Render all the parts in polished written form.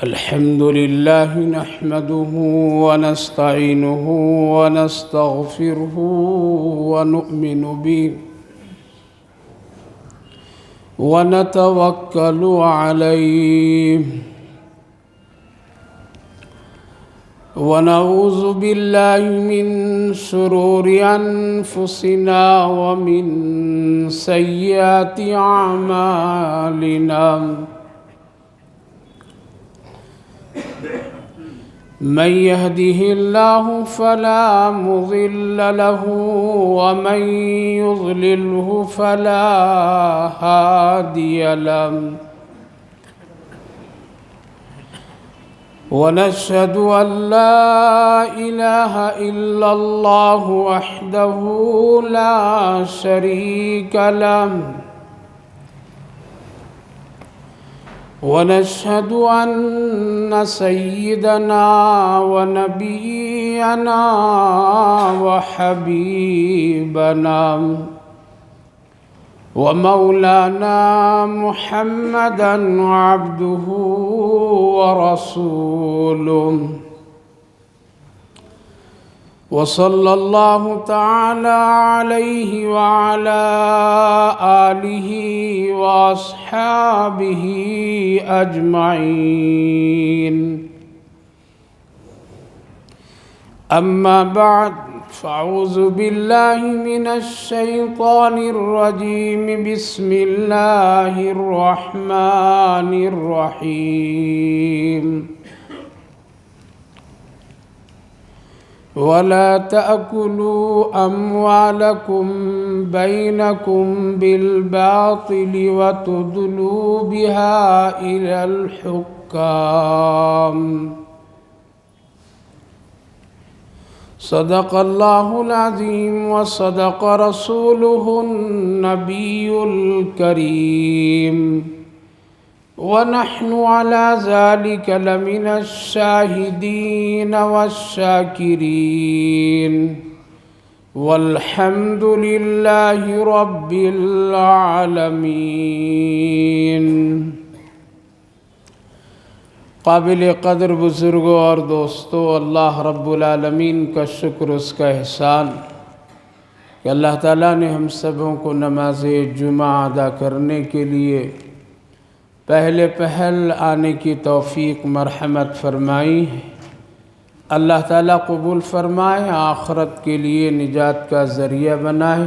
الحمد لله نحمده ونستعينه ونستغفره ونؤمن به ونتوكل عليه ونعوذ بالله من شرور أنفسنا ومن سيئات أعمالنا من يهده الله فلا مضل له ومن يضلله فلا هادي له ونشهد أن لا إله إلا الله وحده لا شريك له ونشهد أن سيدنا ونبينا وحبيبنا ومولانا محمدا عبده ورسوله وصلى الله تعالى عليه وعلى آله وأصحابه أجمعين أما بعد فأعوذ بالله من الشيطان الرجيم بسم الله الرحمن الرحيم ولا تأكلوا أموالكم بينكم بالباطل وتدلوا بها إلى الحكام صدق الله العظيم وصدق رسوله النبي الكريم ونحن على ذلك لمن الشاهدين والشاكرين والحمد لله رب العالمين۔ قابل قدر بزرگوں اور دوستوں، اللہ رب العالمین کا شکر، اس کا احسان کہ اللہ تعالیٰ نے ہم سبوں کو نماز جمعہ ادا کرنے کے لیے پہلے پہل آنے کی توفیق مرحمت فرمائی ہے۔ اللہ تعالیٰ قبول فرمائے، آخرت کے لیے نجات کا ذریعہ بنائے،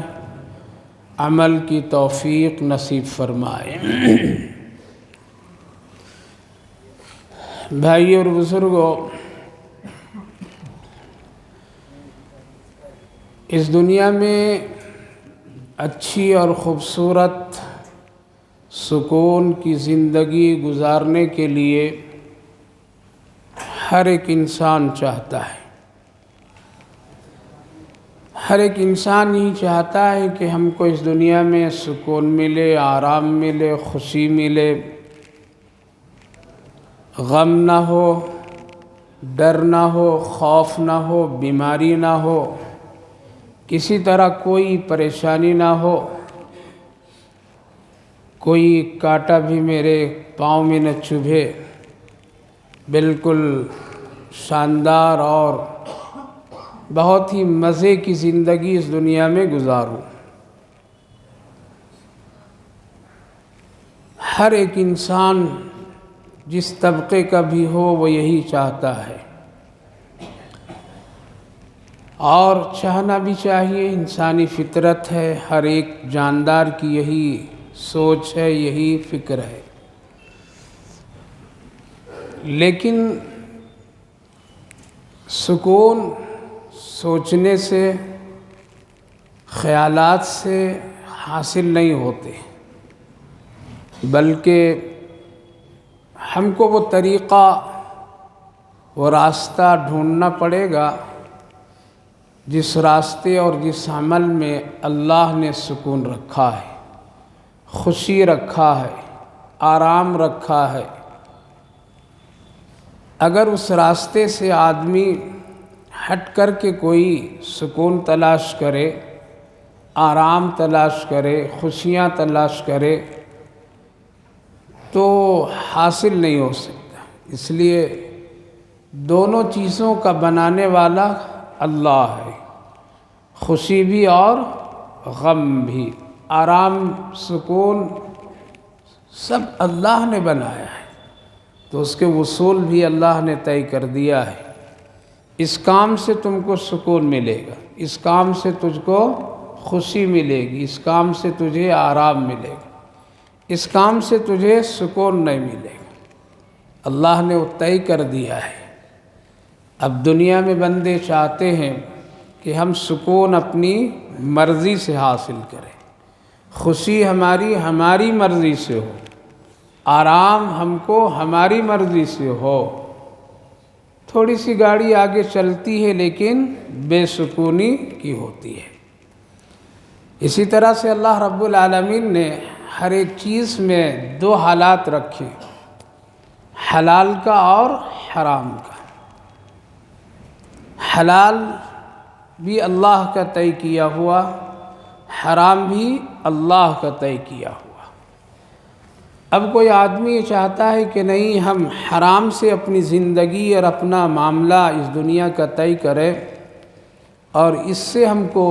عمل کی توفیق نصیب فرمائے۔ بھائی اور بزرگوں، اس دنیا میں اچھی اور خوبصورت سکون کی زندگی گزارنے کے لیے ہر ایک انسان چاہتا ہے، ہر ایک انسان ہی چاہتا ہے کہ ہم کو اس دنیا میں سکون ملے، آرام ملے، خوشی ملے، غم نہ ہو، ڈر نہ ہو، خوف نہ ہو، بیماری نہ ہو، کسی طرح کوئی پریشانی نہ ہو، کوئی کانٹا بھی میرے پاؤں میں نہ چبھے، بالکل شاندار اور بہت ہی مزے کی زندگی اس دنیا میں گزاروں۔ ہر ایک انسان جس طبقے کا بھی ہو وہ یہی چاہتا ہے، اور چاہنا بھی چاہیے، انسانی فطرت ہے، ہر ایک جاندار کی یہی سوچ ہے، یہی فکر ہے۔ لیکن سکون سوچنے سے، خیالات سے حاصل نہیں ہوتے، بلکہ ہم کو وہ طریقہ، وہ راستہ ڈھونڈنا پڑے گا جس راستے اور جس عمل میں اللہ نے سکون رکھا ہے، خوشی رکھا ہے، آرام رکھا ہے۔ اگر اس راستے سے آدمی ہٹ کر کے کوئی سکون تلاش کرے، آرام تلاش کرے، خوشیاں تلاش کرے تو حاصل نہیں ہو سکتا، اس لیے دونوں چیزوں کا بنانے والا اللہ ہے، خوشی بھی اور غم بھی، آرام سکون سب اللہ نے بنایا ہے، تو اس کے وصول بھی اللہ نے طے کر دیا ہے۔ اس کام سے تم کو سکون ملے گا، اس کام سے تجھ کو خوشی ملے گی، اس کام سے تجھے آرام ملے گا، اس کام سے تجھے سکون نہیں ملے گا، اللہ نے وہ طے کر دیا ہے۔ اب دنیا میں بندے چاہتے ہیں کہ ہم سکون اپنی مرضی سے حاصل کریں، خوشی ہماری مرضی سے ہو، آرام ہم کو ہماری مرضی سے ہو۔ تھوڑی سی گاڑی آگے چلتی ہے لیکن بے سکونی کی ہوتی ہے۔ اسی طرح سے اللہ رب العالمین نے ہر ایک چیز میں دو حالات رکھے، حلال کا اور حرام کا۔ حلال بھی اللہ کا طے کیا ہوا، حرام بھی اللہ کا طے کیا ہوا۔ اب کوئی آدمی چاہتا ہے کہ نہیں، ہم حرام سے اپنی زندگی اور اپنا معاملہ اس دنیا کا طے کریں اور اس سے ہم کو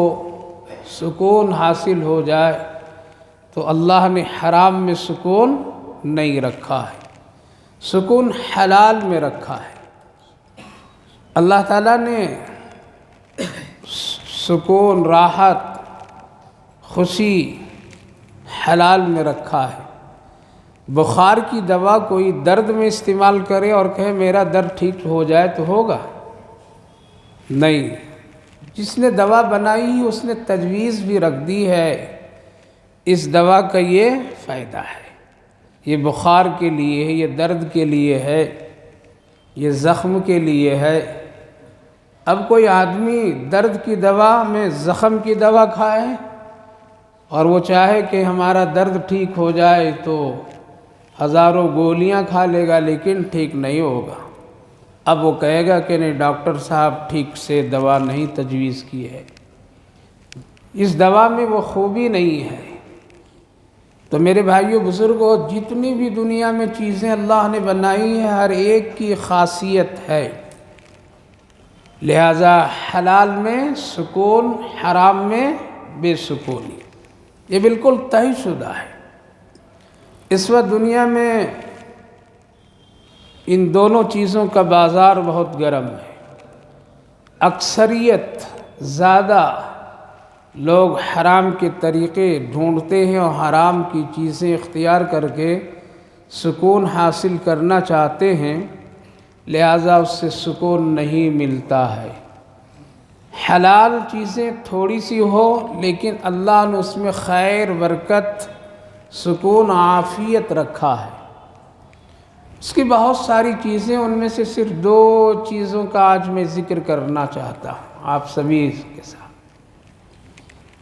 سکون حاصل ہو جائے، تو اللہ نے حرام میں سکون نہیں رکھا ہے، سکون حلال میں رکھا ہے۔ اللہ تعالیٰ نے سکون، راحت، خوشی حلال میں رکھا ہے۔ بخار کی دوا کوئی درد میں استعمال کرے اور کہے میرا درد ٹھیک ہو جائے تو ہوگا؟ نہیں، جس نے دوا بنائی اس نے تجویز بھی رکھ دی ہے، اس دوا کا یہ فائدہ ہے، یہ بخار کے لیے ہے، یہ درد کے لیے ہے، یہ زخم کے لیے ہے۔ اب کوئی آدمی درد کی دوا میں زخم کی دوا کھائے اور وہ چاہے کہ ہمارا درد ٹھیک ہو جائے تو ہزاروں گولیاں کھا لے گا لیکن ٹھیک نہیں ہوگا۔ اب وہ کہے گا کہ نہیں، ڈاکٹر صاحب ٹھیک سے دوا نہیں تجویز کی ہے، اس دوا میں وہ خوبی نہیں ہے۔ تو میرے بھائیوں بزرگوں، جتنی بھی دنیا میں چیزیں اللہ نے بنائی ہیں ہر ایک کی خاصیت ہے، لہذا حلال میں سکون، حرام میں بے سکونی، یہ بالکل طے شدہ ہے۔ اس وقت دنیا میں ان دونوں چیزوں کا بازار بہت گرم ہے، اکثریت زیادہ لوگ حرام کے طریقے ڈھونڈتے ہیں اور حرام کی چیزیں اختیار کر کے سکون حاصل کرنا چاہتے ہیں، لہذا اس سے سکون نہیں ملتا ہے۔ حلال چیزیں تھوڑی سی ہو لیکن اللہ نے اس میں خیر، برکت، سکون، عافیت رکھا ہے۔ اس کی بہت ساری چیزیں، ان میں سے صرف دو چیزوں کا آج میں ذکر کرنا چاہتا ہوں آپ سبھی کے ساتھ۔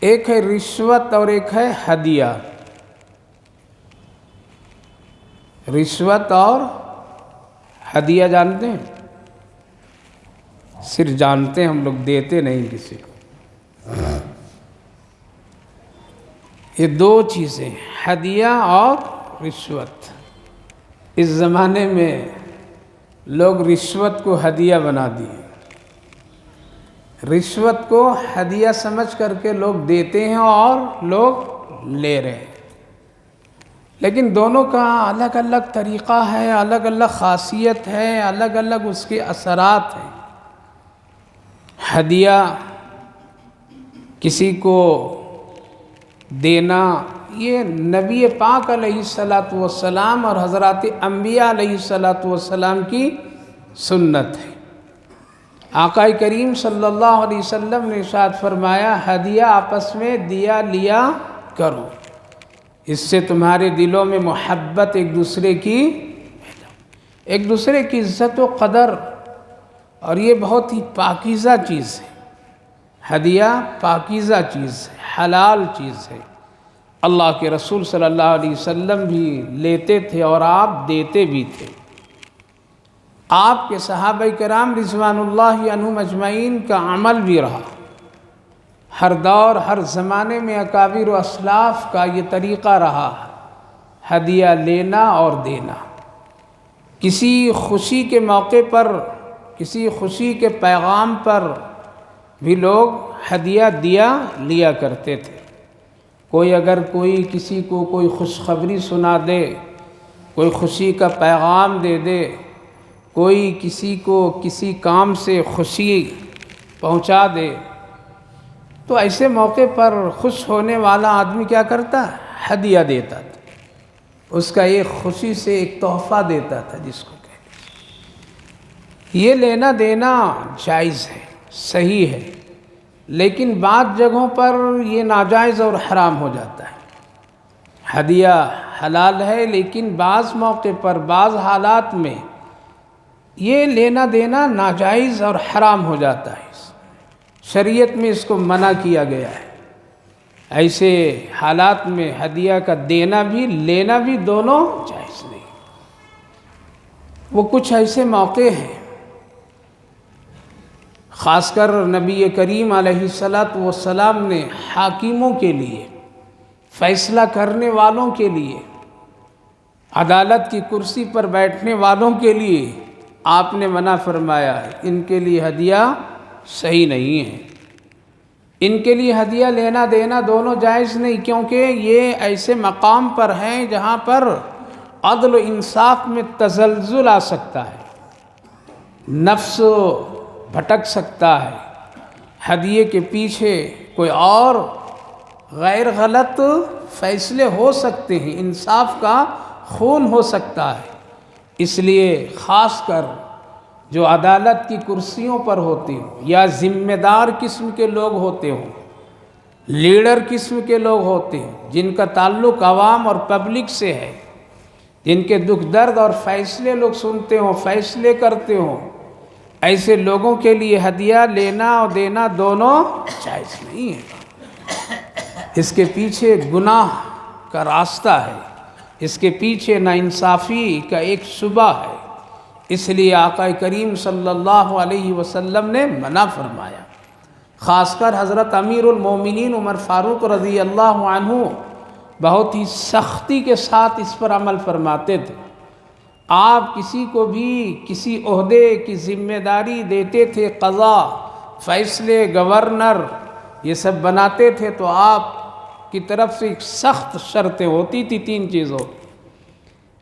ایک ہے رشوت اور ایک ہے ہدیہ۔ رشوت اور ہدیہ جانتے ہیں؟ صرف جانتے ہیں، ہم لوگ دیتے نہیں کسی کو۔ یہ دو چیزیں، ہدیہ اور رشوت۔ اس زمانے میں لوگ رشوت کو ہدیہ بنا دیے، رشوت کو ہدیہ سمجھ کر کے لوگ دیتے ہیں اور لوگ لے رہے ہیں، لیکن دونوں کا الگ الگ طریقہ ہے، الگ الگ خاصیت ہے، الگ الگ اس کے اثرات ہیں۔ ہدیہ کسی کو دینا، یہ نبی پاک علیہ الصلاۃ اور حضرات انبیاء علیہ الصلاۃ کی سنت ہے۔ آقا کریم صلی اللہ علیہ وسلم نے ارشاد فرمایا، ہدیہ آپس میں دیا لیا کرو، اس سے تمہارے دلوں میں محبت، ایک دوسرے کی عزت و قدر، اور یہ بہت ہی پاکیزہ چیز ہے۔ ہدیہ پاکیزہ چیز ہے، حلال چیز ہے۔ اللہ کے رسول صلی اللہ علیہ وسلم بھی لیتے تھے اور آپ دیتے بھی تھے۔ آپ کے صحابہ کرام رضوان اللہ عنہم اجمعین کا عمل بھی رہا، ہر دور ہر زمانے میں اکابر و اسلاف کا یہ طریقہ رہا، ہدیہ لینا اور دینا۔ کسی خوشی کے موقع پر، کسی خوشی کے پیغام پر بھی لوگ ہدیہ لیا کرتے تھے۔ کوئی کسی کو کوئی خوشخبری سنا دے، کوئی خوشی کا پیغام دے دے، کوئی کسی کو کسی کام سے خوشی پہنچا دے، تو ایسے موقع پر خوش ہونے والا آدمی کیا کرتا؟ ہدیہ دیتا تھا، اس کا ایک خوشی سے ایک تحفہ دیتا تھا جس کو کہتے ہیں۔ یہ لینا دینا جائز ہے، صحیح ہے، لیکن بعض جگہوں پر یہ ناجائز اور حرام ہو جاتا ہے۔ ہدیہ حلال ہے، لیکن بعض موقع پر، بعض حالات میں یہ لینا دینا ناجائز اور حرام ہو جاتا ہے۔ شریعت میں اس کو منع کیا گیا ہے۔ ایسے حالات میں ہدیہ کا دینا بھی لینا بھی دونوں جائز نہیں۔ وہ کچھ ایسے موقع ہیں، خاص کر نبی کریم علیہ السلام نے حاکموں کے لیے، فیصلہ کرنے والوں کے لیے، عدالت کی کرسی پر بیٹھنے والوں کے لیے آپ نے منع فرمایا ہے، ان کے لیے ہدیہ صحیح نہیں ہے، ان کے لیے ہدیہ لینا دینا دونوں جائز نہیں، کیونکہ یہ ایسے مقام پر ہیں جہاں پر عدل و انصاف میں تزلزل آ سکتا ہے، نفس بھٹک سکتا ہے، ہدیے کے پیچھے کوئی اور غیر غلط فیصلے ہو سکتے ہیں، انصاف کا خون ہو سکتا ہے۔ اس لیے خاص کر جو عدالت کی کرسیوں پر ہوتے ہوں، یا ذمہ دار قسم کے لوگ ہوتے ہوں، لیڈر قسم کے لوگ ہوتے ہیں، جن کا تعلق عوام اور پبلک سے ہے، جن کے دکھ درد اور فیصلے لوگ سنتے ہوں، فیصلے کرتے ہوں، ایسے لوگوں کے لیے ہدیہ لینا اور دینا دونوں جائز نہیں ہے۔ اس کے پیچھے گناہ کا راستہ ہے، اس کے پیچھے ناانصافی کا ایک شبہ ہے، اس لیے آقا کریم صلی اللہ علیہ وسلم نے منع فرمایا۔ خاص کر حضرت امیر المومنین عمر فاروق رضی اللہ عنہ بہت ہی سختی کے ساتھ اس پر عمل فرماتے تھے۔ آپ کسی کو بھی کسی عہدے کی ذمہ داری دیتے تھے، قضا، فیصلے، گورنر یہ سب بناتے تھے، تو آپ کی طرف سے ایک سخت شرطیں ہوتی تھی، 3 چیزوں۔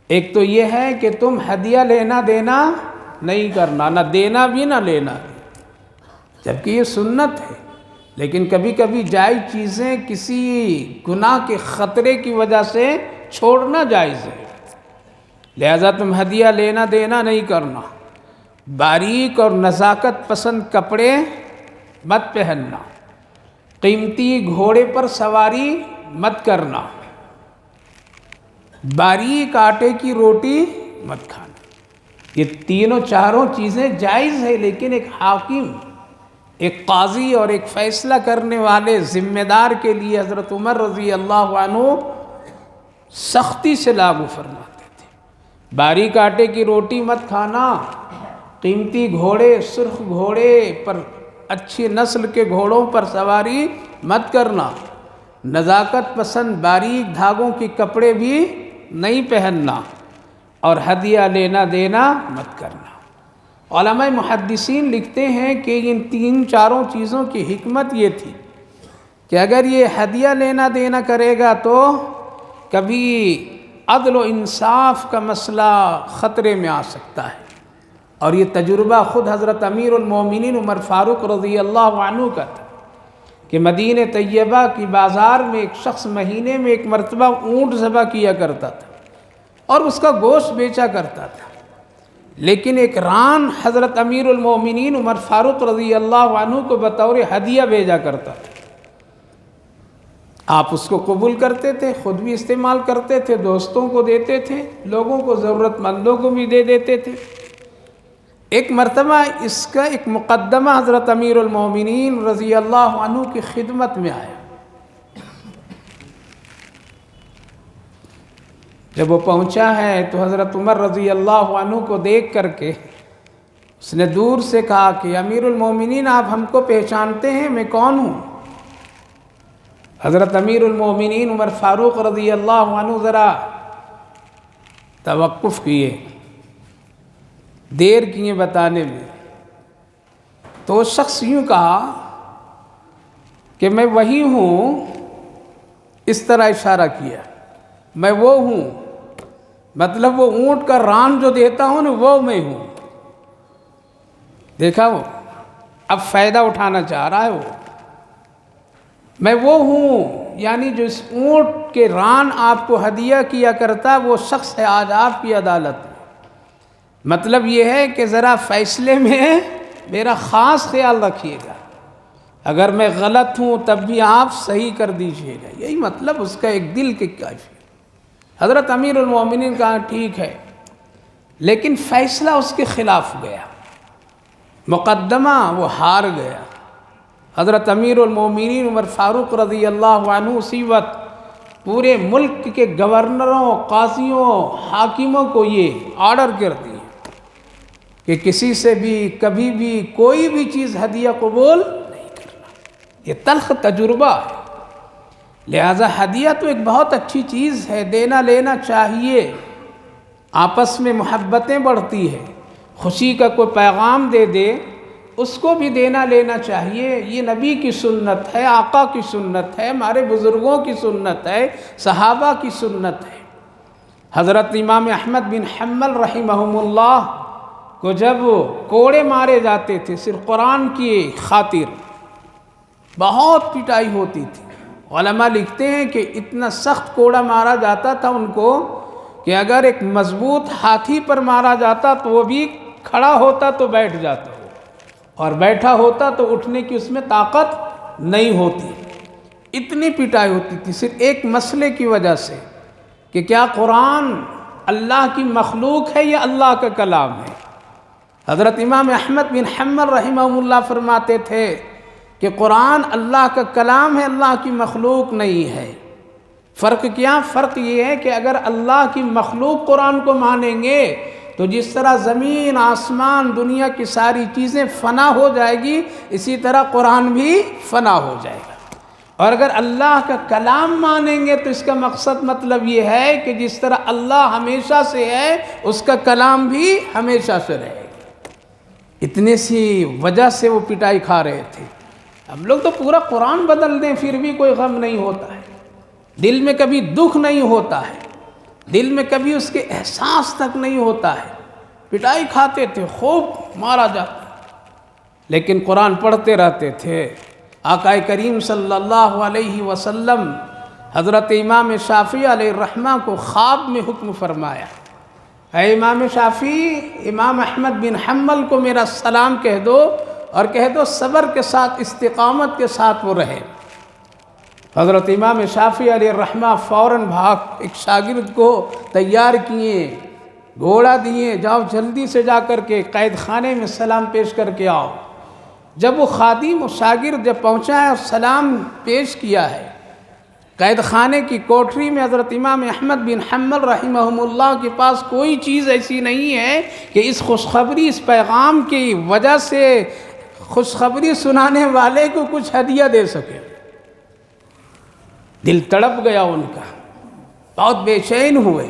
ایک تو یہ ہے کہ تم ہدیہ لینا دینا نہیں کرنا، نہ دینا بھی نہ لینا بھی، جبکہ یہ سنت ہے، لیکن کبھی کبھی جائز چیزیں کسی گناہ کے خطرے کی وجہ سے چھوڑنا جائز ہے، لہذا تم ہدیہ لینا دینا نہیں کرنا۔ باریک اور نزاکت پسند کپڑے مت پہننا، قیمتی گھوڑے پر سواری مت کرنا، باریک آٹے کی روٹی مت کھانا۔ یہ تینوں چاروں چیزیں جائز ہے، لیکن ایک حاکم، ایک قاضی اور ایک فیصلہ کرنے والے ذمہ دار کے لیے حضرت عمر رضی اللہ عنہ سختی سے لاگو فرماتے تھے۔ باریک آٹے کی روٹی مت کھانا، قیمتی گھوڑے، سرخ گھوڑے پر، اچھی نسل کے گھوڑوں پر سواری مت کرنا، نزاکت پسند باریک دھاگوں کے کپڑے بھی نہیں پہننا، اور ہدیہ لینا دینا مت کرنا۔ علماء محدثین لکھتے ہیں کہ ان 3-4 چیزوں کی حکمت یہ تھی کہ اگر یہ ہدیہ لینا دینا کرے گا تو کبھی عدل و انصاف کا مسئلہ خطرے میں آ سکتا ہے، اور یہ تجربہ خود حضرت امیر المومنین عمر فاروق رضی اللہ عنہ کا تھا کہ مدینہ طیبہ کی بازار میں ایک شخص مہینے میں 1 مرتبہ اونٹ ذبح کیا کرتا تھا اور اس کا گوشت بیچا کرتا تھا، لیکن ایک ران حضرت امیر المومنین عمر فاروق رضی اللہ عنہ کو بطور ہدیہ بھیجا کرتا تھا۔ آپ اس کو قبول کرتے تھے، خود بھی استعمال کرتے تھے، دوستوں کو دیتے تھے، لوگوں کو، ضرورت مندوں کو بھی دے دیتے تھے۔ ایک مرتبہ اس کا ایک مقدمہ حضرت امیر المومنین رضی اللہ عنہ کی خدمت میں آیا۔ جب وہ پہنچا ہے تو حضرت عمر رضی اللہ عنہ کو دیکھ کر کے اس نے دور سے کہا کہ امیر المومنین آپ ہم کو پہچانتے ہیں، میں کون ہوں؟ حضرت امیر المومنین عمر فاروق رضی اللہ عنہ ذرا توقف کیے، دیر کیے بتانے میں۔ تو وہ شخص یوں کہا کہ میں وہی ہوں، اس طرح اشارہ کیا، میں وہ ہوں، مطلب وہ اونٹ کا ران جو دیتا ہوں نا وہ میں ہوں۔ دیکھا وہ اب فائدہ اٹھانا چاہ رہا ہے، میں وہ ہوں، یعنی جو اس اونٹ کے ران آپ کو ہدیہ کیا کرتا وہ شخص ہے آج آپ کی عدالت میں۔ مطلب یہ ہے کہ ذرا فیصلے میں میرا خاص خیال رکھیے گا، اگر میں غلط ہوں تب بھی آپ صحیح کر دیجئے گا۔ یہی مطلب اس کا ایک دل کے کیفیت۔ حضرت امیر المومنین کہا ٹھیک ہے، لیکن فیصلہ اس کے خلاف گیا، مقدمہ وہ ہار گیا۔ حضرت امیر المومنین عمر فاروق رضی اللہ عنہ اسی وقت پورے ملک کے گورنروں، قاضیوں، حاکموں کو یہ آرڈر کر دیا کہ کسی سے بھی کبھی بھی کوئی بھی چیز ہدیہ قبول نہیں کرنا۔ یہ تلخ تجربہ ہے، لہذا ہدیہ تو ایک بہت اچھی چیز ہے، دینا لینا چاہیے، آپس میں محبتیں بڑھتی ہے، خوشی کا کوئی پیغام دے دے اس کو بھی دینا لینا چاہیے۔ یہ نبی کی سنت ہے، آقا کی سنت ہے، ہمارے بزرگوں کی سنت ہے، صحابہ کی سنت ہے۔ حضرت امام احمد بن حنبل رحمہم اللہ کو جب کوڑے مارے جاتے تھے صرف قرآن کی خاطر، بہت پٹائی ہوتی تھی۔ علماء لکھتے ہیں کہ اتنا سخت کوڑا مارا جاتا تھا ان کو کہ اگر ایک مضبوط ہاتھی پر مارا جاتا تو وہ بھی کھڑا ہوتا تو بیٹھ جاتا، اور بیٹھا ہوتا تو اٹھنے کی اس میں طاقت نہیں ہوتی۔ اتنی پٹائی ہوتی تھی صرف ایک مسئلے کی وجہ سے کہ کیا قرآن اللہ کی مخلوق ہے یا اللہ کا کلام ہے۔ حضرت امام احمد بن حنبل رحمہ اللہ فرماتے تھے کہ قرآن اللہ کا کلام ہے، اللہ کی مخلوق نہیں ہے۔ فرق کیا؟ فرق یہ ہے کہ اگر اللہ کی مخلوق قرآن کو مانیں گے تو جس طرح زمین، آسمان، دنیا کی ساری چیزیں فنا ہو جائے گی، اسی طرح قرآن بھی فنا ہو جائے گا۔ اور اگر اللہ کا کلام مانیں گے تو اس کا مقصد مطلب یہ ہے کہ جس طرح اللہ ہمیشہ سے ہے اس کا کلام بھی ہمیشہ سے رہے گا۔ اتنی سی وجہ سے وہ پٹائی کھا رہے تھے۔ ہم لوگ تو پورا قرآن بدل دیں پھر بھی کوئی غم نہیں ہوتا ہے، دل میں کبھی دکھ نہیں ہوتا ہے، دل میں کبھی اس کے احساس تک نہیں ہوتا ہے۔ پٹائی کھاتے تھے، خوب مارا جاتا، لیکن قرآن پڑھتے رہتے تھے۔ آقا کریم صلی اللہ علیہ وسلم حضرت امام شافعی علیہ الرحمہ کو خواب میں حکم فرمایا، اے امام شافعی، امام احمد بن حنبل کو میرا سلام کہہ دو اور کہہ دو صبر کے ساتھ، استقامت کے ساتھ وہ رہے۔ حضرت امام شافعی علیہ الرحمہ فوراً بھاگ ایک شاگرد کو تیار کیے، گھوڑا دیے، جاؤ جلدی سے جا کر کے قید خانے میں سلام پیش کر کے آؤ۔ جب وہ خادم و شاگرد جب پہنچا ہے اور سلام پیش کیا ہے، قید خانے کی کوٹری میں حضرت امام احمد بن حنبل رحمہم اللہ کے پاس کوئی چیز ایسی نہیں ہے کہ اس خوشخبری، اس پیغام کی وجہ سے خوشخبری سنانے والے کو کچھ ہدیہ دے سکے۔ دل تڑپ گیا ان کا، بہت بے چین ہوئے۔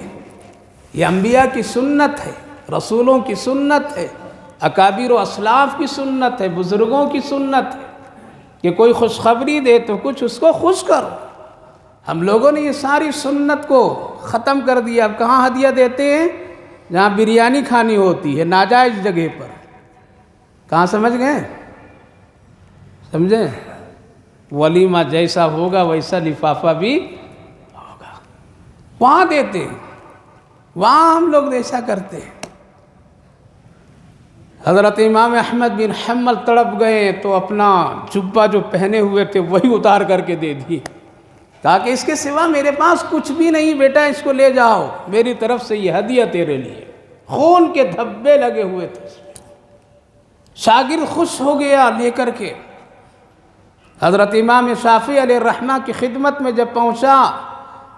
یہ انبیاء کی سنت ہے، رسولوں کی سنت ہے، اکابر و اسلاف کی سنت ہے، بزرگوں کی سنت ہے کہ کوئی خوشخبری دے تو کچھ اس کو خوش کرو۔ ہم لوگوں نے یہ ساری سنت کو ختم کر دیا۔ اب کہاں ہدیہ دیتے ہیں؟ جہاں بریانی کھانی ہوتی ہے ناجائز جگہ پر۔ کہاں سمجھ گئے؟ سمجھیں؟ ولیمہ جیسا ہوگا ویسا لفافہ بھی ہوگا، وہاں دیتے ہیں، وہاں ہم لوگ ایسا کرتے ہیں۔ حضرت امام احمد بن حنبل تڑپ گئے تو اپنا جبہ جو پہنے ہوئے تھے وہی اتار کر کے دے دیے، تاکہ اس کے سوا میرے پاس کچھ بھی نہیں بیٹا، اس کو لے جاؤ، میری طرف سے یہ ہدیہ تیرے لیے۔ خون کے دھبے لگے ہوئے تھے اس میں۔ شاگرد خوش ہو گیا لے کر کے۔ حضرت امام شافعی علیہ الرحمہ کی خدمت میں جب پہنچا،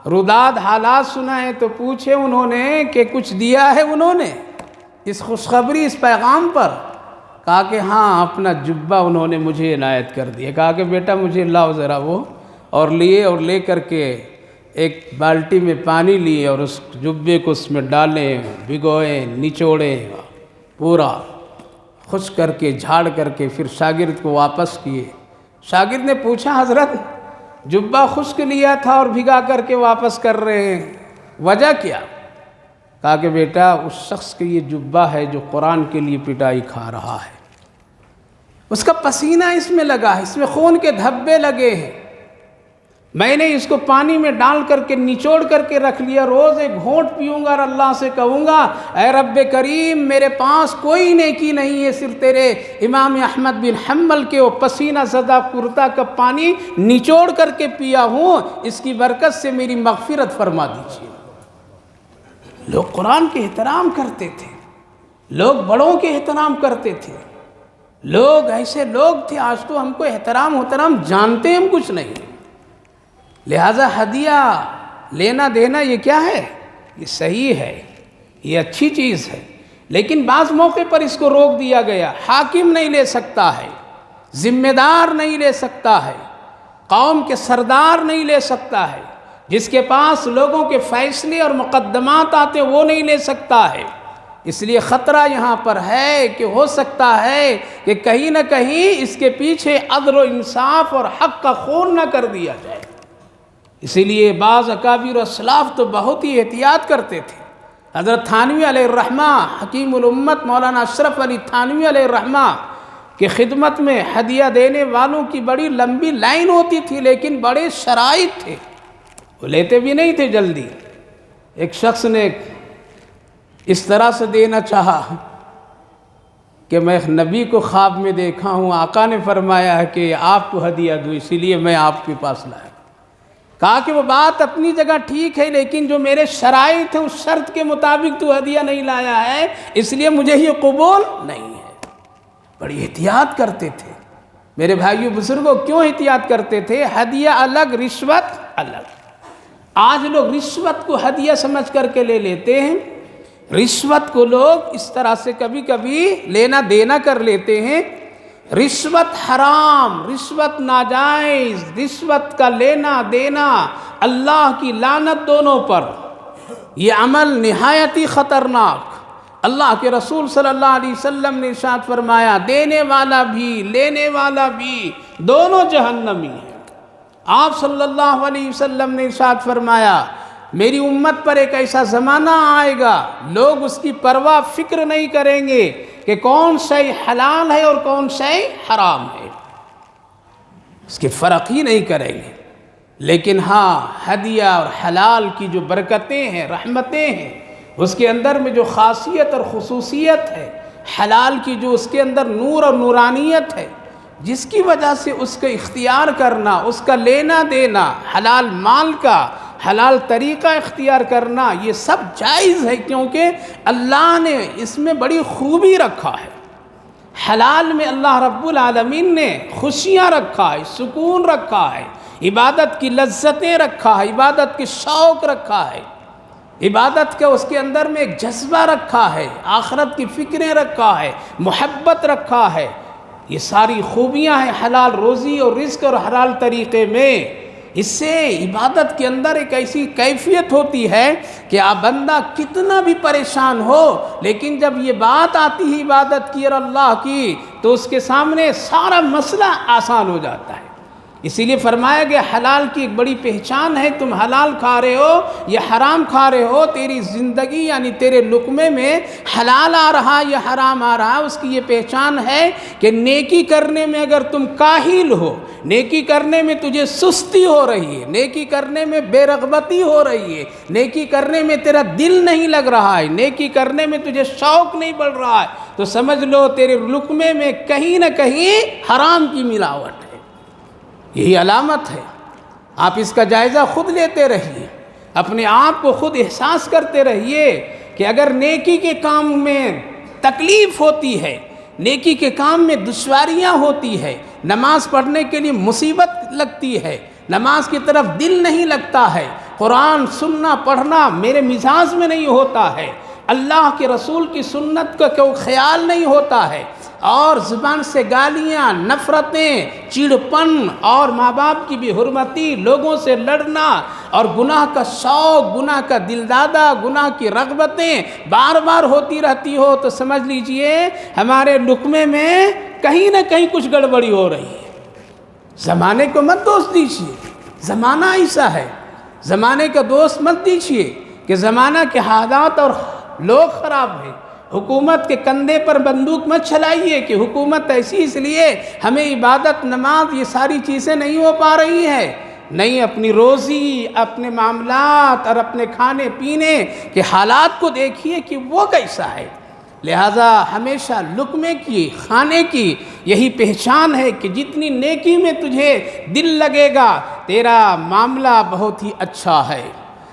روداد حالات سنائے تو پوچھے انہوں نے کہ کچھ دیا ہے انہوں نے اس خوشخبری، اس پیغام پر؟ کہا کہ ہاں، اپنا جبہ انہوں نے مجھے عنایت کر دیا۔ کہا کہ بیٹا مجھے لاؤ ذرا وہ، اور لیے، اور لے کر کے ایک بالٹی میں پانی لیے اور اس جبے کو اس میں ڈالیں، بھگوئیں، نچوڑیں، پورا خشک کر کے جھاڑ کر کے پھر شاگرد کو واپس کیے۔ شاگرد نے پوچھا حضرت جبہ خشک لیا تھا اور بھگا کر کے واپس کر رہے ہیں، وجہ کیا؟ کہا کہ بیٹا اس شخص کے یہ جبہ ہے جو قرآن کے لیے پٹائی کھا رہا ہے، اس کا پسینہ اس میں لگا ہے، اس میں خون کے دھبے لگے ہیں، میں نے اس کو پانی میں ڈال کر کے نچوڑ کر کے رکھ لیا، روز ایک گھونٹ پیوں گا اور اللہ سے کہوں گا اے رب کریم میرے پاس کوئی نیکی نہیں ہے، صرف تیرے امام احمد بن حنبل کے وہ پسینہ زدہ کرتا کا پانی نچوڑ کر کے پیا ہوں، اس کی برکت سے میری مغفرت فرما دیجیے۔ لوگ قرآن کے احترام کرتے تھے، لوگ بڑوں کے احترام کرتے تھے، لوگ ایسے لوگ تھے۔ آج تو ہم کو احترام جانتے ہم کچھ نہیں، لہذا ہدیہ لینا دینا یہ کیا ہے؟ یہ صحیح ہے، یہ اچھی چیز ہے، لیکن بعض موقع پر اس کو روک دیا گیا۔ حاکم نہیں لے سکتا ہے، ذمہ دار نہیں لے سکتا ہے، قوم کے سردار نہیں لے سکتا ہے، جس کے پاس لوگوں کے فیصلے اور مقدمات آتے وہ نہیں لے سکتا ہے۔ اس لیے خطرہ یہاں پر ہے کہ ہو سکتا ہے کہ کہیں نہ کہیں اس کے پیچھے عدل و انصاف اور حق کا خون نہ کر دیا جائے۔ اسی لیے بعض اکابر اسلاف تو بہت ہی احتیاط کرتے تھے۔ حضرت تھانوی علیہ الرحمہ، حکیم الامت مولانا اشرف علی تھانوی علیہ الرحمہ کی خدمت میں ہدیہ دینے والوں کی بڑی لمبی لائن ہوتی تھی، لیکن بڑے شرائط تھے، وہ لیتے بھی نہیں تھے جلدی۔ ایک شخص نے اس طرح سے دینا چاہا کہ میں نبی کو خواب میں دیکھا ہوں، آقا نے فرمایا ہے کہ آپ کو ہدیہ دوں، اسی لیے میں آپ کے پاس لایا۔ کہا کہ وہ بات اپنی جگہ ٹھیک ہے، لیکن جو میرے شرائط ہیں اس شرط کے مطابق تو ہدیہ نہیں لایا ہے، اس لیے مجھے یہ قبول نہیں ہے۔ بڑی احتیاط کرتے تھے میرے بھائیو بزرگوں۔ کیوں احتیاط کرتے تھے؟ ہدیہ الگ، رشوت الگ۔ آج لوگ رشوت کو ہدیہ سمجھ کر کے لے لیتے ہیں، رشوت کو لوگ اس طرح سے کبھی کبھی لینا دینا کر لیتے ہیں۔ رشوت حرام، رشوت ناجائز، رشوت کا لینا دینا اللہ کی لعنت دونوں پر، یہ عمل نہایتی خطرناک۔ اللہ کے رسول صلی اللہ علیہ وسلم نے ارشاد فرمایا دینے والا بھی لینے والا بھی دونوں جہنمی ہیں۔ آپ صلی اللہ علیہ وسلم نے ارشاد فرمایا میری امت پر ایک ایسا زمانہ آئے گا لوگ اس کی پرواہ فکر نہیں کریں گے کہ کون شے حلال ہے اور کون شے حرام ہے، اس کے فرق ہی نہیں کریں گے۔ لیکن ہاں ہدیہ اور حلال کی جو برکتیں ہیں، رحمتیں ہیں، اس کے اندر میں جو خاصیت اور خصوصیت ہے، حلال کی جو اس کے اندر نور اور نورانیت ہے، جس کی وجہ سے اس کا اختیار کرنا، اس کا لینا دینا، حلال مال کا حلال طریقہ اختیار کرنا، یہ سب جائز ہے، کیونکہ اللہ نے اس میں بڑی خوبی رکھا ہے۔ حلال میں اللہ رب العالمین نے خوشیاں رکھا ہے، سکون رکھا ہے، عبادت کی لذتیں رکھا ہے، عبادت کی شوق رکھا ہے، عبادت کا اس کے اندر میں ایک جذبہ رکھا ہے، آخرت کی فکریں رکھا ہے، محبت رکھا ہے۔ یہ ساری خوبیاں ہیں حلال روزی اور رزق اور حلال طریقے میں۔ اس سے عبادت کے اندر ایک ایسی کیفیت ہوتی ہے کہ بندہ کتنا بھی پریشان ہو، لیکن جب یہ بات آتی ہے عبادت کی اور اللہ کی، تو اس کے سامنے سارا مسئلہ آسان ہو جاتا ہے۔ اسی لیے فرمایا گیا حلال کی ایک بڑی پہچان ہے، تم حلال کھا رہے ہو یا حرام کھا رہے ہو، تیری زندگی یعنی تیرے لقمے میں حلال آ رہا یا حرام آ رہا، اس کی یہ پہچان ہے کہ نیکی کرنے میں اگر تم کاہل ہو، نیکی کرنے میں تجھے سستی ہو رہی ہے، نیکی کرنے میں بے رغبتی ہو رہی ہے، نیکی کرنے میں تیرا دل نہیں لگ رہا ہے، نیکی کرنے میں تجھے شوق نہیں بڑھ رہا ہے، تو سمجھ لو تیرے لقمے میں کہیں نہ کہیں حرام کی ملاوٹ ہے۔ یہی علامت ہے۔ آپ اس کا جائزہ خود لیتے رہیے، اپنے آپ کو خود احساس کرتے رہیے کہ اگر نیکی کے کام میں تکلیف ہوتی ہے، نیکی کے کام میں دشواریاں ہوتی ہے، نماز پڑھنے کے لیے مصیبت لگتی ہے، نماز کی طرف دل نہیں لگتا ہے، قرآن سننا پڑھنا میرے مزاج میں نہیں ہوتا ہے، اللہ کے رسول کی سنت کا کوئی خیال نہیں ہوتا ہے، اور زبان سے گالیاں، نفرتیں، چڑپن اور ماں باپ کی بے حرمتی، لوگوں سے لڑنا اور گناہ کا شوق، گناہ کا دل دادا، گناہ کی رغبتیں بار بار ہوتی رہتی ہو تو سمجھ لیجئے ہمارے لقمے میں کہیں نہ کہیں کچھ گڑبڑی ہو رہی ہے۔ زمانے کو مت دوست دیجیے، زمانہ ایسا ہے، زمانے کا دوست مت دیجیے کہ زمانہ کے حالات اور لوگ خراب ہیں۔ حکومت کے کندھے پر بندوق مت چلائیے کہ حکومت ایسی اس لیے ہمیں عبادت، نماز، یہ ساری چیزیں نہیں ہو پا رہی ہیں۔ نہیں، اپنی روزی، اپنے معاملات اور اپنے کھانے پینے کے حالات کو دیکھیے کہ وہ کیسا ہے۔ لہٰذا ہمیشہ لقمے کی، کھانے کی یہی پہچان ہے کہ جتنی نیکی میں تجھے دل لگے گا تیرا معاملہ بہت ہی اچھا ہے،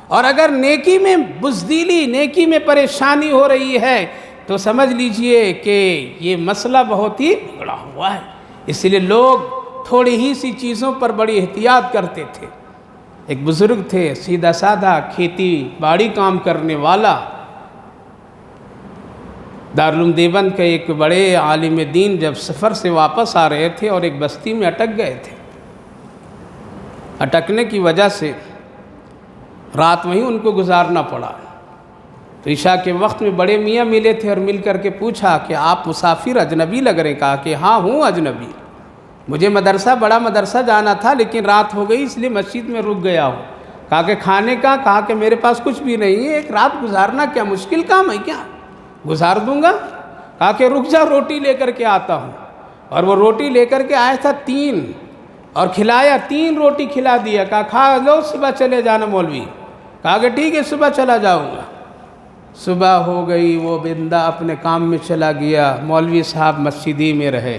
اور اگر نیکی میں بزدلی، نیکی میں پریشانی ہو رہی ہے تو سمجھ لیجئے کہ یہ مسئلہ بہت ہی بگڑا ہوا ہے۔ اس لیے لوگ تھوڑی ہی سی چیزوں پر بڑی احتیاط کرتے تھے۔ ایک بزرگ تھے، سیدھا سادہ کھیتی باڑی کام کرنے والا، دارالعلوم دیوبند کے ایک بڑے عالم دین جب سفر سے واپس آ رہے تھے اور ایک بستی میں اٹک گئے تھے۔ اٹکنے کی وجہ سے رات وہیں ان کو گزارنا پڑا۔ تو عشاء کے وقت میں بڑے میاں ملے تھے اور مل کر کے پوچھا کہ آپ مسافر اجنبی لگ رہے ہیں؟ کہا کہ ہاں ہوں اجنبی، مجھے مدرسہ، بڑا مدرسہ جانا تھا لیکن رات ہو گئی اس لیے مسجد میں رک گیا ہوں۔ کہا کہ کھانے کا؟ کہا کہ میرے پاس کچھ بھی نہیں ہے، ایک رات گزارنا کیا مشکل کام ہے کیا؟ گزار دوں گا۔ کہا کہ رک جا، روٹی لے کر کے آتا ہوں۔ اور وہ روٹی لے کر کے آیا تھا 3، اور کھلایا، 3 روٹی کھلا دیا۔ کہا کھا لو، صبح چلے جانا مولوی۔ کہا کہ ٹھیک ہے، صبح چلا جاؤں گا۔ صبح ہو گئی، وہ بندہ اپنے کام میں چلا گیا، مولوی صاحب مسجد ہی میں رہے،